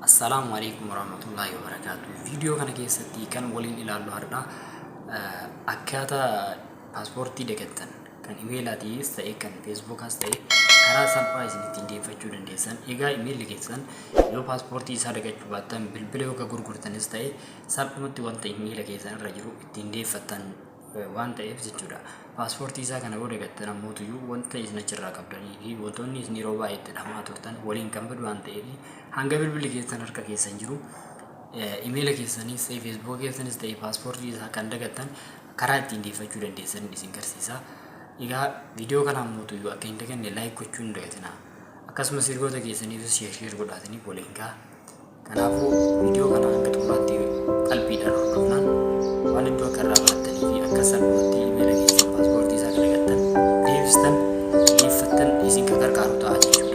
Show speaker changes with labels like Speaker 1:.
Speaker 1: Assalamualaikum warahmatullahi wabarakatuh. Video kana keessatti kan waliin ilaallu har'a akkaataa paaspoortii dagattan kan emailatiis ta'e kan facebookas ta'e karaa salphaa isin ittiin deeffachuu dandeessan. Egaa email keessan yoo paaspoortii isaa dagachuu baattan bilbila yoo gurgurtanis ta'e salphumatti wanta email keessan irra jiru ittiin deeffattan waan ta'eef jechuudha. Paaspoortii isaa kana yoo dagattan ammoo wanta isin achirraa qabdanii fi wantoonni isin yeroo baay'ee itti dhamaa turtan waliin kan badu waan ta'eef hanga bilbilli keessan harka keessan jiru email keessanis ta'e facebook keessanis ta'e paaspoortii isaa kan dagattan karaa ittiin deeffachuu dandeessan isin garsiisa. Egaa viidiyoo kana ammoo akka hin daganne like gochuu hin dagatinaa. Akkasumas hiriyoota keessaniifis share godhaatanii waliin ga'a. Kanaafuu viidiyoo kana hanga xumuraatti qalbiidhaan hordofnaan waan iddoo akka irraa barattanii fi akka salphumatti email keessan paaspoortii isaa dagattan deebistan isin kan gargaaru ta'a jechuudha.